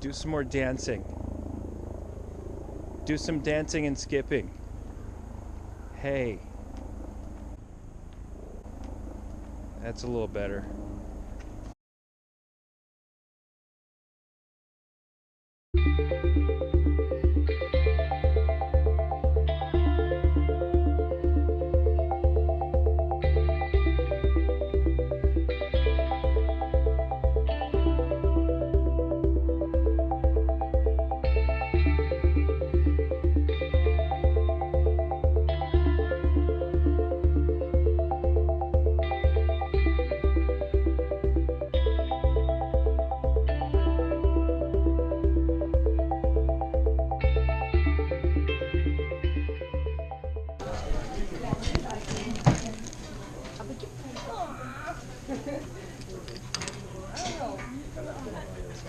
Do some more dancing. Do some dancing and skipping. Hey. That's a little better.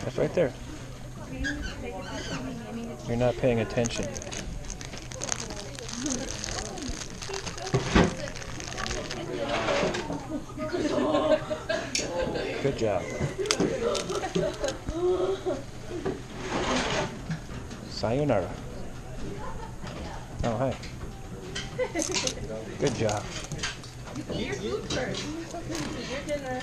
That's right there. You're not paying attention. Good job. Sayonara. Oh, hi. Good job. Your food first. Your dinner.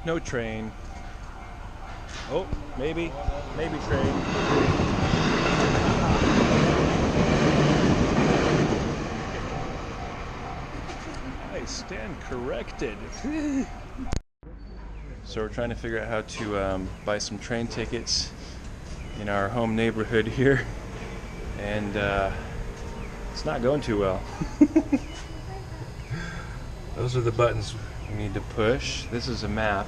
No train. Oh, maybe train. I stand corrected. So we're trying to figure out how to buy some train tickets in our home neighborhood here, and it's not going too well. Those are the buttons we need to push. This is a map.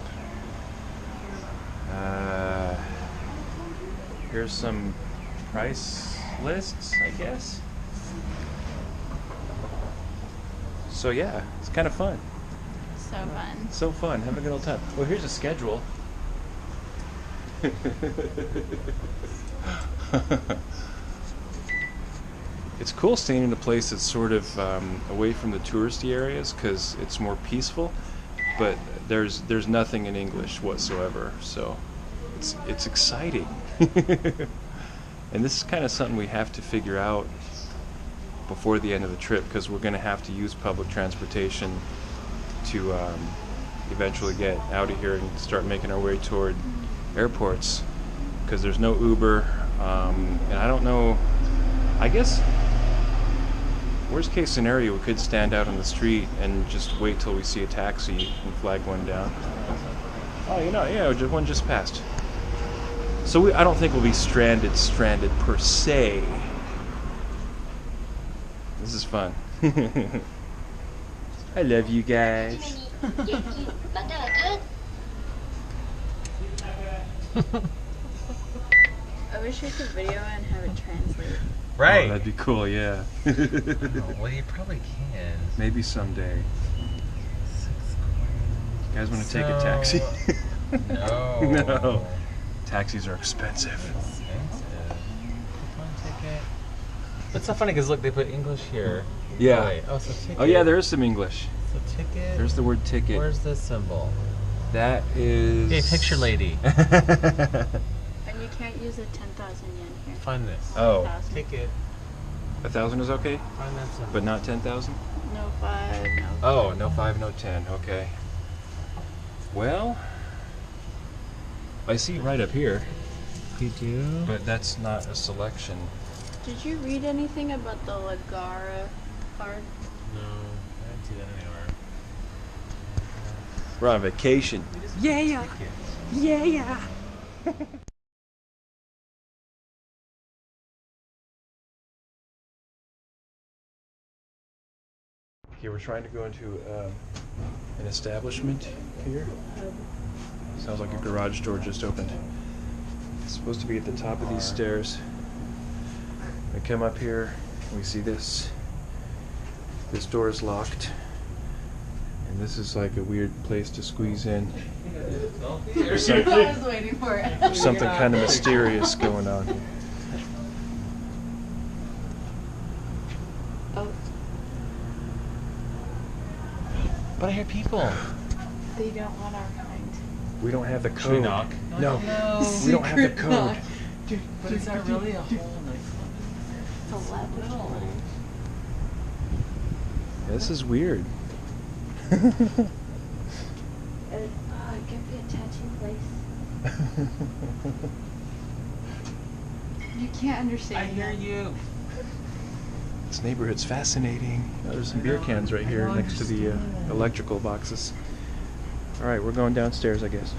Here's some price lists, I guess. So yeah, it's kind of fun. So fun. So fun. Have a good old time. Well, here's a schedule. It's cool staying in a place that's sort of away from the touristy areas because it's more peaceful, but there's nothing in English whatsoever, so it's exciting. And this is kind of something we have to figure out before the end of the trip, because we're going to have to use public transportation to eventually get out of here and start making our way toward airports, because there's no Uber, and I don't know, I guess worst case scenario, we could stand out on the street and just wait till we see a taxi and flag one down. Oh, yeah, one just passed. So I don't think we'll be stranded per se. This is fun. I love you guys. I wish I could video and have it translate. Right. Oh, that'd be cool, yeah. Well, you probably can. Maybe someday. You guys want to take a taxi? No. No. Taxis are expensive. It's so funny because look, they put English here. Yeah. Oh, wait. Oh, so ticket. Oh yeah, there is some English. So ticket. There's the word ticket. Where's the symbol? That is. Hey, picture lady. And you can't use a 10,000 yen here. Find this. Oh. 1,000. Ticket. 1,000 is okay, Find that symbol. but not 10,000. No 5, no. Oh, no 5, no 10. Okay. Well, I see right up here, You do? but that's not a selection. Did you read anything about the Lagara card? No, I didn't see that anywhere. We're on vacation. Yeah. Yeah. Okay, we're trying to go into an establishment here. Sounds like a garage door just opened. It's supposed to be at the top of these stairs. We come up here, we see this. This door is locked. And this is like a weird place to squeeze in. There's I was waiting for it. something kind of mysterious going on here. Oh, But I hear people. they don't want our kind. We don't have the code. Should we knock? No. No. We don't have the code. knock. But is that really a whole It's 11. This is weird. It could be a tattoo place. You can't understand. I hear that. you. This neighborhood's fascinating. Oh, there's some beer cans right here next to the electrical boxes. All right, we're going downstairs, I guess.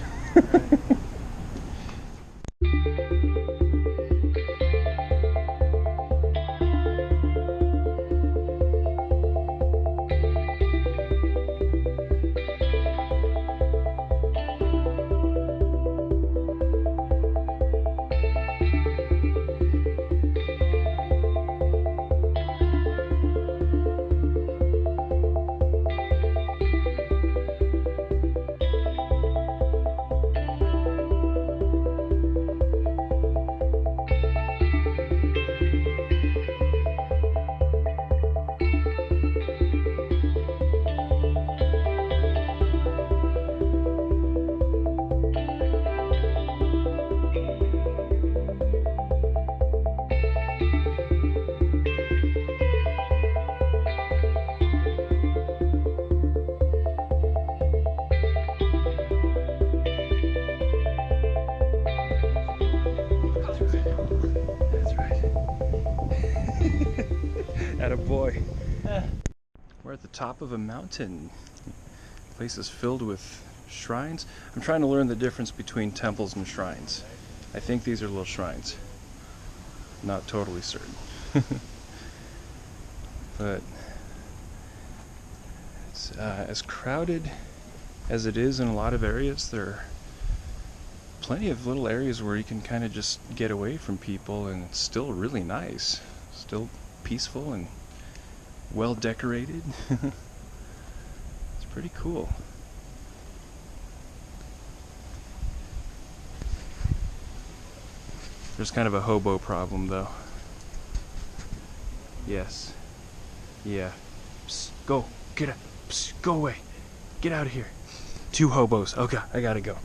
Attaboy. We're at the top of a mountain. The place is filled with shrines. I'm trying to learn the difference between temples and shrines. I think these are little shrines. Not totally certain. But it's as crowded as it is in a lot of areas. There are plenty of little areas where you can kind of just get away from people, and it's still really nice. Still peaceful and well decorated. It's pretty cool. There's kind of a hobo problem though. Yes. Yeah. Psst, go. Get up. Psst, go away. Get out of here. 2 hobos. Okay, I gotta go.